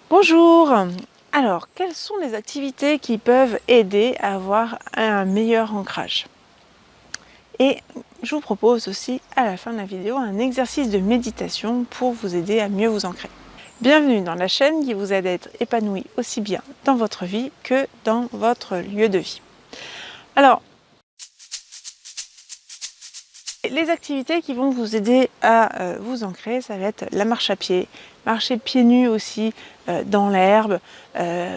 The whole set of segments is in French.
Bonjour! Alors, quelles sont les activités qui peuvent aider à avoir un meilleur ancrage? Et je vous propose aussi à la fin de la vidéo un exercice de méditation pour vous aider à mieux vous ancrer. Bienvenue dans la chaîne qui vous aide à être épanoui aussi bien dans votre vie que dans votre lieu de vie. Alors, les activités qui vont vous aider à vous ancrer, ça va être la marche à pied, marcher pieds nus aussi dans l'herbe,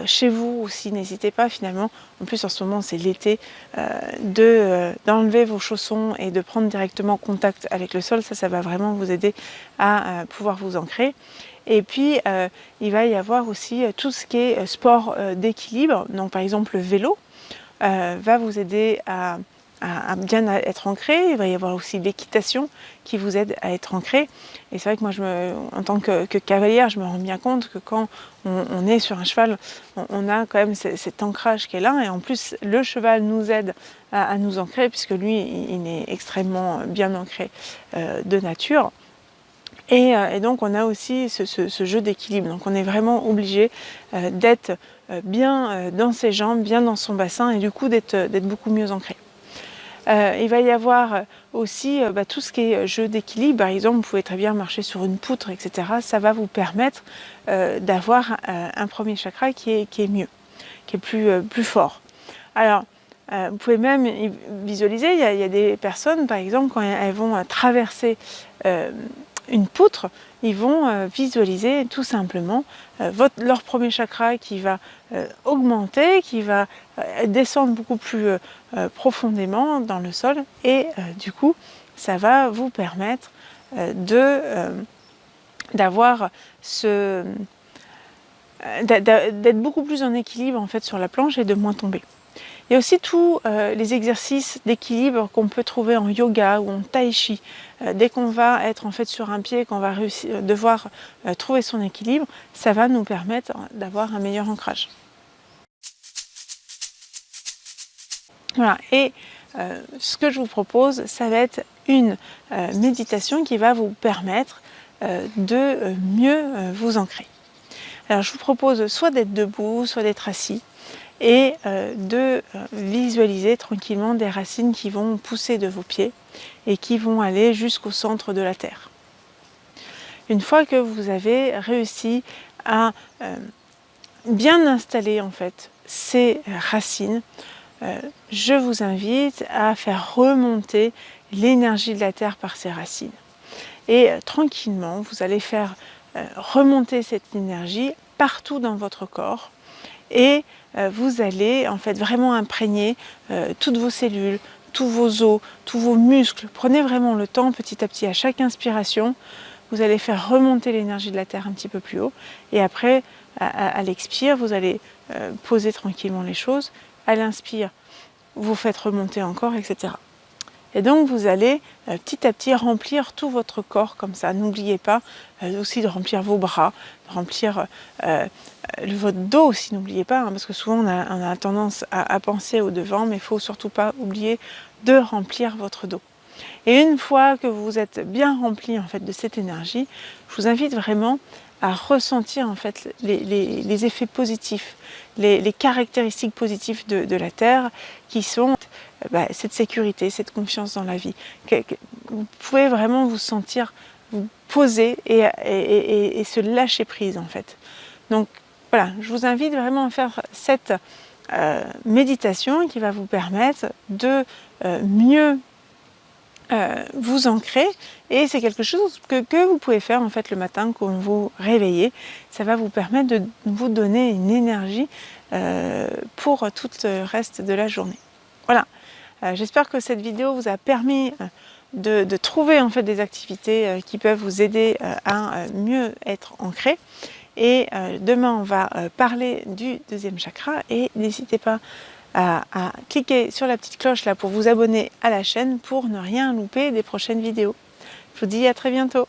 chez vous aussi, n'hésitez pas finalement, en plus en ce moment c'est l'été, d'enlever vos chaussons et de prendre directement contact avec le sol, ça va vraiment vous aider à pouvoir vous ancrer. Et puis il va y avoir aussi tout ce qui est sport d'équilibre, donc par exemple le vélo va vous aider à bien être ancré. Il va y avoir aussi l'équitation qui vous aide à être ancré. Et c'est vrai que moi, en tant que cavalière, je me rends bien compte que quand on est sur un cheval, on a quand même cet ancrage qui est là. Et en plus, le cheval nous aide à nous ancrer, puisque lui, il est extrêmement bien ancré de nature. Et donc on a aussi ce jeu d'équilibre, donc on est vraiment obligé d'être bien dans ses jambes, bien dans son bassin et du coup d'être beaucoup mieux ancré. Il va y avoir aussi tout ce qui est jeu d'équilibre, par exemple vous pouvez très bien marcher sur une poutre, etc. Ça va vous permettre d'avoir un premier chakra qui est mieux, qui est plus fort. Alors, vous pouvez même visualiser, il y a des personnes, par exemple, quand elles vont traverser une poutre, ils vont visualiser tout simplement leur premier chakra qui va augmenter, qui va descendre beaucoup plus profondément dans le sol et du coup, ça va vous permettre d'avoir d'être beaucoup plus en équilibre en fait sur la planche et de moins tomber. Il y a aussi tous les exercices d'équilibre qu'on peut trouver en yoga ou en tai chi. Dès qu'on va être en fait sur un pied, qu'on va devoir trouver son équilibre, ça va nous permettre d'avoir un meilleur ancrage. Voilà, et ce que je vous propose, ça va être une méditation qui va vous permettre de mieux vous ancrer. Alors je vous propose soit d'être debout, soit d'être assis, et de visualiser tranquillement des racines qui vont pousser de vos pieds et qui vont aller jusqu'au centre de la terre. Une fois que vous avez réussi à bien installer en fait ces racines, je vous invite à faire remonter l'énergie de la terre par ces racines. Et tranquillement, vous allez faire remonter cette énergie partout dans votre corps et vous allez en fait vraiment imprégner toutes vos cellules, tous vos os, tous vos muscles. Prenez vraiment le temps petit à petit à chaque inspiration, vous allez faire remonter l'énergie de la terre un petit peu plus haut et après à l'expire, vous allez poser tranquillement les choses. À l'inspire, vous faites remonter encore, etc. Et donc vous allez petit à petit remplir tout votre corps comme ça. N'oubliez pas aussi de remplir vos bras, de remplir votre dos aussi, n'oubliez pas, hein, parce que souvent on a tendance à penser au devant, mais il ne faut surtout pas oublier de remplir votre dos. Et une fois que vous êtes bien rempli en fait de cette énergie, je vous invite vraiment à ressentir en fait les effets positifs, les caractéristiques positives de la Terre qui sont cette sécurité, cette confiance dans la vie. Vous pouvez vraiment vous sentir vous poser et se lâcher prise en fait. Donc voilà, je vous invite vraiment à faire cette méditation qui va vous permettre de mieux vous ancrer et c'est quelque chose que vous pouvez faire en fait le matin quand vous réveillez. Ça va vous permettre de vous donner une énergie pour tout le reste de la journée. Voilà, j'espère que cette vidéo vous a permis de trouver en fait des activités qui peuvent vous aider à mieux être ancré. Et demain on va parler du deuxième chakra et n'hésitez pas à cliquer sur la petite cloche là pour vous abonner à la chaîne pour ne rien louper des prochaines vidéos. Je vous dis à très bientôt.